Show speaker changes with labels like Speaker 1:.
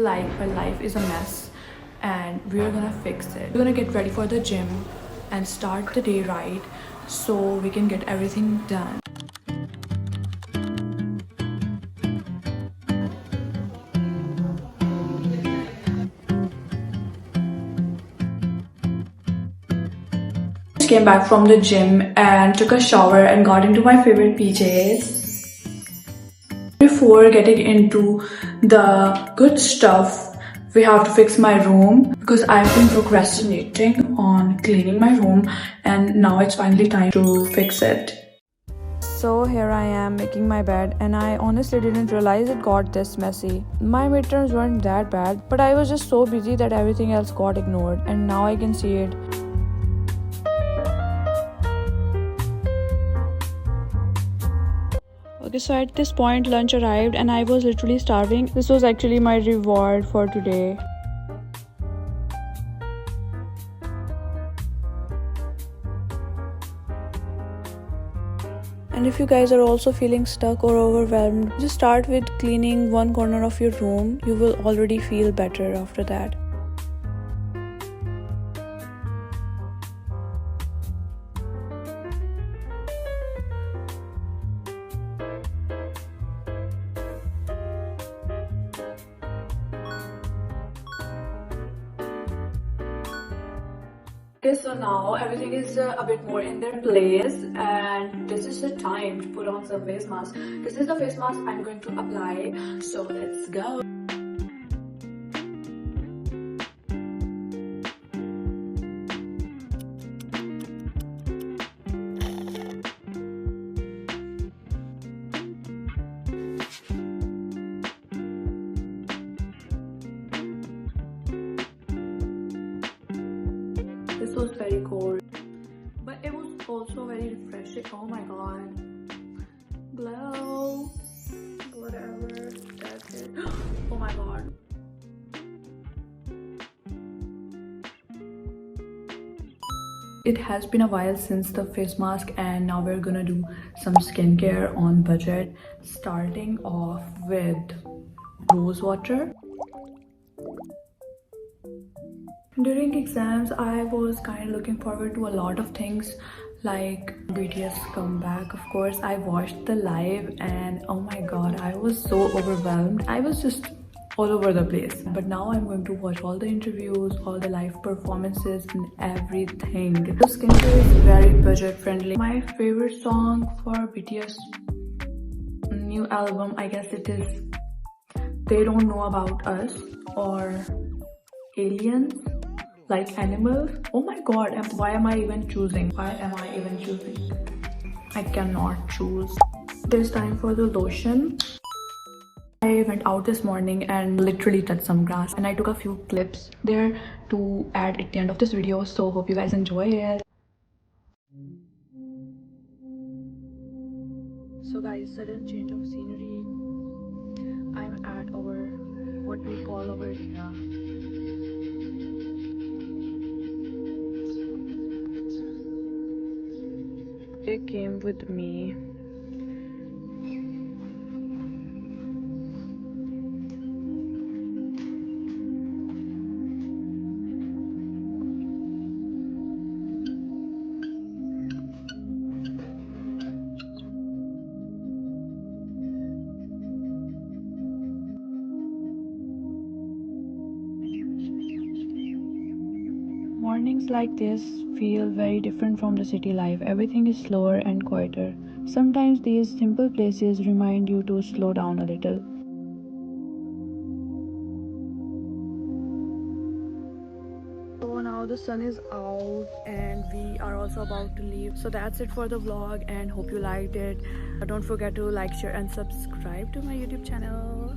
Speaker 1: like my life is a mess and we're gonna fix it. We're gonna get ready for the gym and start the day right so we can get everything done. Came back from the gym and took a shower and got into my favorite PJs. Before getting into the good stuff, we have to fix my room because I've been procrastinating on cleaning my room and now it's finally time to fix it. So here I am making my bed and I honestly didn't realize it got this messy. My midterms weren't that bad, but I was just so busy that everything else got ignored and now I can see it. Okay, so at this point lunch arrived and I was literally starving. This was actually my reward for today. And if you guys are also feeling stuck or overwhelmed, just start with cleaning one corner of your room. You will already feel better after that. Okay, so now everything is a bit more in their place and this is the time to put on some face mask. This is the face mask I'm going to apply, so let's go. This was very cold, but it was also very refreshing. Oh my god. Glow. Whatever. That's it. Oh my god. It has been a while since the face mask and now we're gonna do some skincare on budget. Starting off with rose water. During exams, I was kind of looking forward to a lot of things like BTS comeback. Of course, I watched the live and oh my god, I was so overwhelmed. I was just all over the place. But now I'm going to watch all the interviews, all the live performances and everything. The skincare is very budget friendly. My favorite song for BTS new album, I guess it is They Don't Know About Us or Aliens. Like animals. Oh my god, why am I even choosing? Why am I even choosing? I cannot choose. It is time for the lotion. I went out this morning and literally touched some grass and I took a few clips there to add at the end of this video, so hope you guys enjoy it. So guys, sudden change of scenery. I'm at our what we call our They came with me. Mornings like this feel very different from the city life. Everything is slower and quieter. Sometimes these simple places remind you to slow down a little. So now the sun is out and we are also about to leave. So that's it for the vlog and hope you liked it. Don't forget to like, share and subscribe to my YouTube channel.